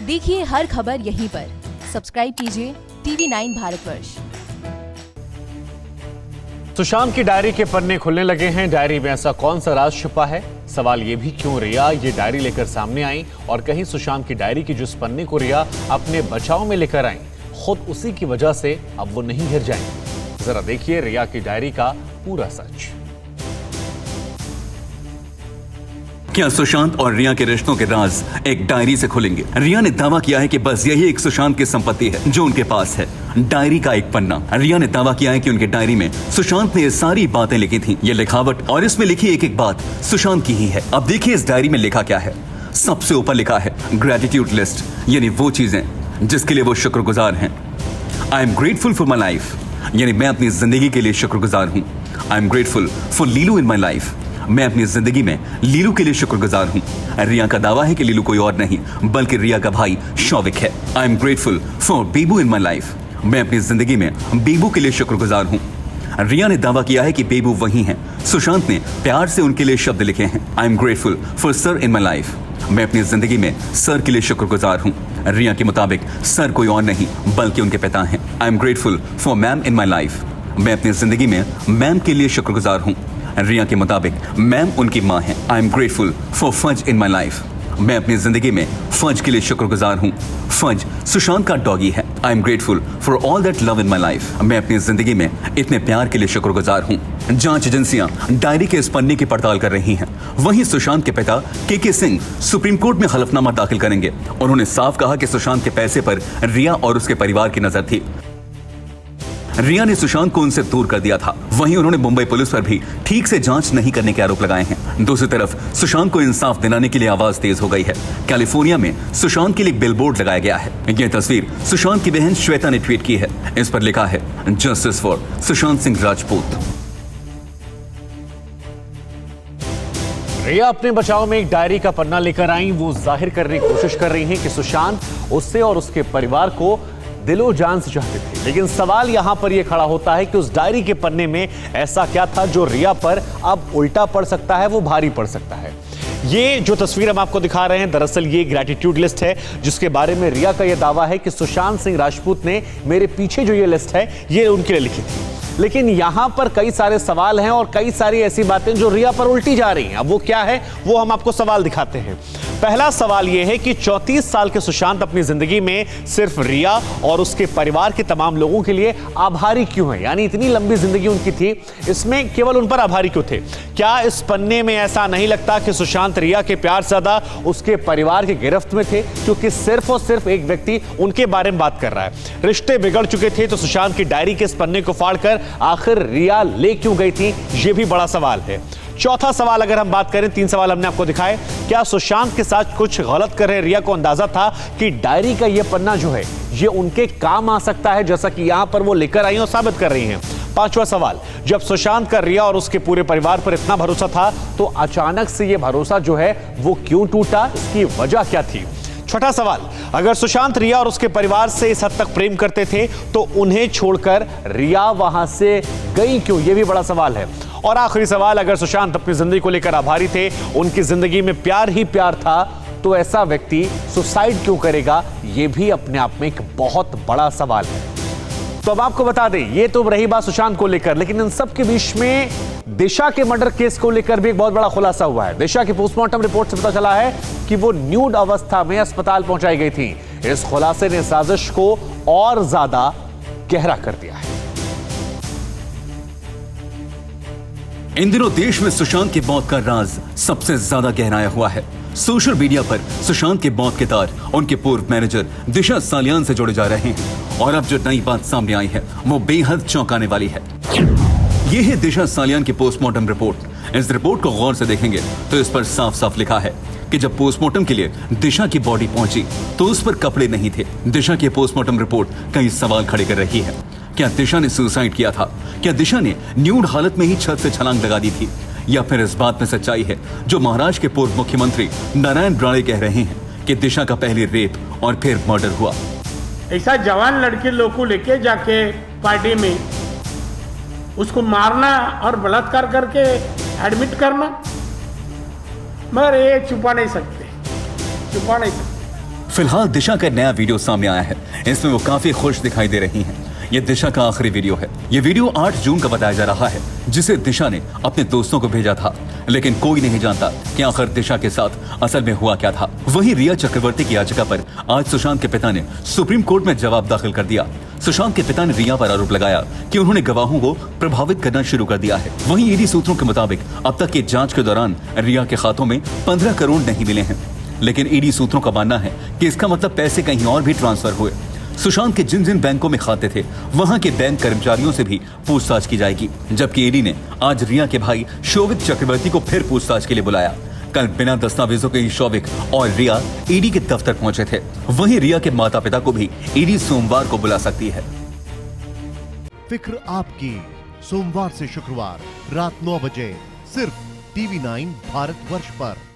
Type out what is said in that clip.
देखिए हर खबर यहीं पर। सब्सक्राइब कीजिए TV9 भारतवर्ष। सुशांत की डायरी के पन्ने खुलने लगे हैं। डायरी में ऐसा कौन सा राज छुपा है? सवाल ये भी क्यों रिया ये डायरी लेकर सामने आई और कहीं सुशांत की डायरी की जिस पन्ने को रिया अपने बचाव में लेकर आई, खुद उसी की वजह से अब वो नहीं घिर जाएंगी। जरा देखिए रिया की डायरी का पूरा सच। क्या सुशांत और रिया के रिश्तों के राज एक डायरी से खुलेंगे? रिया ने दावा किया है कि बस यही एक सुशांत की संपत्ति है जो उनके पास है, डायरी का एक पन्ना। रिया ने दावा किया है कि उनके डायरी में सुशांत ने ये सारी बातें लिखी थी। ये लिखावट और इसमें लिखी एक एक बात सुशांत की ही है। अब देखिए इस डायरी में लिखा क्या है। सबसे ऊपर लिखा है ग्रेटिट्यूड लिस्ट, यानी वो चीजें जिसके लिए वो शुक्रगुजार हैं। I am grateful for my life, यानी मैं अपनी जिंदगी के लिए शुक्रगुजार हूँ। I am grateful for Leelu in my life, मैं अपनी जिंदगी में लीलू के लिए शुक्रगुजार हूँ। रिया का दावा है कि लीलू कोई और नहीं बल्कि रिया का भाई शौविक है। I am grateful for Bebu in my life, मैं अपनी जिंदगी में बेबू के लिए शुक्रगुजार हूँ। रिया ने दावा किया है कि बेबू वही है। सुशांत ने प्यार से उनके लिए शब्द लिखे हैं। I am grateful for sir in my life, मैं अपनी जिंदगी में सर के लिए शुक्रगुजार हूँ। रिया के मुताबिक सर कोई और नहीं बल्कि उनके पिता हैं। I am grateful for ma'am in my life, मैं अपनी जिंदगी में मैम के लिए शुक्रगुजार हूँ। रिया के मुताबिक मैम उनकी माँ है। I am grateful for fudge in my life, मैं अपनी जिंदगी में फज के लिए शुक्रगुजार हूँ। फज सुशांत का डॉगी है। I am grateful for all that love in my life, मैं अपनी जिंदगी में इतने प्यार के लिए शुक्रगुजार हूँ। जांच एजेंसियां डायरी के इस पन्ने की पड़ताल कर रही हैं। वहीं सुशांत के पिता के सिंह सुप्रीम कोर्ट में हलफनामा दाखिल करेंगे। उन्होंने साफ कहा कि सुशांत के पैसे पर रिया और उसके परिवार की नजर थी। रिया ने सुशांत को उनसे दूर कर दिया था। वहीं उन्होंने मुंबई पुलिस पर भी ठीक से जांच नहीं करने के आरोप लगाए हैं। दूसरी तरफ सुशांत को इंसाफ दिलाने के लिए आवाज तेज हो गई है। कैलिफोर्निया में सुशांत के लिए बिलबोर्ड लगाया गया है। यह तस्वीर सुशांत की बहन श्वेता ने ट्वीट की है। इस पर लिखा है जस्टिस फॉर सुशांत सिंह राजपूत। रिया अपने बचाव में एक डायरी का पन्ना लेकर आई। वो जाहिर करने की कोशिश कर रही हैं कि सुशांत उससे और उसके परिवार को दिलो जान से चाहते थे। लेकिन सवाल यहां पर यह खड़ा होता है कि उस डायरी के पन्ने में ऐसा क्या था जो रिया पर अब उल्टा पड़ सकता है, वो भारी पड़ सकता है। ये जो तस्वीर हम आपको दिखा रहे हैं, दरअसल ये ग्रेटिट्यूड लिस्ट है जिसके बारे में रिया का यह दावा है कि सुशांत सिंह राजपूत ने मेरे पीछे जो ये लिस्ट है ये उनके लिए लिखी थी। लेकिन यहां पर कई सारे सवाल हैं और कई सारी ऐसी बातें जो रिया पर उल्टी जा रही हैं। अब वो क्या है वो हम आपको सवाल दिखाते हैं। पहला सवाल यह है कि 34 साल के सुशांत अपनी जिंदगी में सिर्फ रिया और उसके परिवार के तमाम लोगों के लिए आभारी क्यों है? यानी इतनी लंबी जिंदगी उनकी थी, इसमें केवल उन पर आभारी क्यों थे? क्या इस पन्ने में ऐसा नहीं लगता कि सुशांत रिया के प्यार से ज्यादा उसके परिवार की गिरफ्त में थे, क्योंकि सिर्फ और सिर्फ एक व्यक्ति उनके बारे में बात कर रहा है। रिश्ते बिगड़ चुके थे तो सुशांत की डायरी के इस पन्ने को फाड़कर आखिर रिया ले क्यों गई थी? यह भी बड़ा सवाल है। चौथा सवाल अगर हम बात करें, 3 सवाल हमने आपको दिखाए, क्या सुशांत के साथ कुछ गलत कर रहे रिया को अंदाजा था कि डायरी का यह पन्ना जो है ये उनके काम आ सकता है, जैसा कि यहां पर वो लेकर आई और साबित कर रही हैं। पांचवा सवाल, जब सुशांत का रिया और उसके पूरे परिवार पर इतना भरोसा था तो अचानक से यह भरोसा जो है वो क्यों टूटा, इसकी वजह क्या थी? छठा सवाल, अगर सुशांत रिया और उसके परिवार से इस हद तक प्रेम करते थे तो उन्हें छोड़कर रिया वहां से गई क्यों? यह भी बड़ा सवाल है। और आखिरी सवाल, अगर सुशांत अपनी जिंदगी को लेकर आभारी थे, उनकी जिंदगी में प्यार ही प्यार था, तो ऐसा व्यक्ति सुसाइड क्यों करेगा? यह भी अपने आप में एक बहुत बड़ा सवाल है। तो अब आपको बता दें, ये तो रही बात सुशांत को लेकर, लेकिन इन सब के बीच में दिशा के मर्डर केस को लेकर भी एक बहुत बड़ा खुलासा हुआ है। दिशा की पोस्टमार्टम रिपोर्ट से पता चला है कि वो न्यूड अवस्था में अस्पताल पहुंचाई गई थी। इस खुलासे ने साजिश को और ज्यादा गहरा कर दिया है। इन दिनों देश में सुशांत की मौत का राज सबसे ज्यादा गहराया हुआ है। सोशल मीडिया पर सुशांत की मौत के तार उनके पूर्व मैनेजर दिशा सालियान से जोड़े जा रहे हैं। और अब जो नई बात सामने आई है वो बेहद चौंकाने वाली है। ये है दिशा सालियान की पोस्टमार्टम रिपोर्ट। इस रिपोर्ट को गौर से देखेंगे तो इस पर साफ साफ लिखा है कि जब पोस्टमार्टम के लिए दिशा की बॉडी पहुंची तो उस पर कपड़े नहीं थे। दिशा की पोस्टमार्टम रिपोर्ट कई सवाल खड़े कर रही है। क्या दिशा ने सुसाइड किया था? क्या दिशा ने न्यूड हालत में ही छत से छलांग लगा दी थी? या फिर इस बात में सच्चाई है जो महाराष्ट्र के पूर्व मुख्यमंत्री नारायण राणे कह रहे हैं कि दिशा का पहले रेप और फिर मर्डर हुआ? ऐसा जवान लड़के लोग को लेके जाके पार्टी में उसको मारना और बलात्कार करके एडमिट करना, मगर ये छुपा नहीं सकते। फिलहाल दिशा का नया वीडियो सामने आया है। इसमें वो काफी खुश दिखाई दे रही हैं। ये दिशा का आखिरी वीडियो है। ये वीडियो 8 जून का बताया जा रहा है, जिसे दिशा ने अपने दोस्तों को भेजा था, लेकिन कोई नहीं जानता कि आखिर दिशा के साथ असल में हुआ क्या था। वहीं रिया चक्रवर्ती की याचिका पर आज सुशांत के पिता ने सुप्रीम कोर्ट में जवाब दाखिल कर दिया। सुशांत के पिता ने रिया पर आरोप लगाया कि उन्होंने गवाहों को प्रभावित करना शुरू कर दिया है। वहीं ईडी सूत्रों के मुताबिक अब तक की जांच के दौरान रिया के खातों में 15 करोड़ नहीं मिले हैं, लेकिन ईडी सूत्रों का मानना है कि इसका मतलब पैसे कहीं और भी ट्रांसफर हुए। सुशांत के जिन जिन बैंकों में खाते थे, वहां के बैंक कर्मचारियों से भी पूछताछ की जाएगी। जबकि ईडी ने आज रिया के भाई शोविक चक्रवर्ती को फिर पूछताछ के लिए बुलाया। कल बिना दस्तावेजों के ही शोविक और रिया ईडी के दफ्तर पहुंचे थे। वहीं रिया के माता पिता को भी ईडी सोमवार को बुला सकती है। फिक्र आपकी, सोमवार से शुक्रवार रात 9 बजे सिर्फ TV9 भारतवर्ष पर।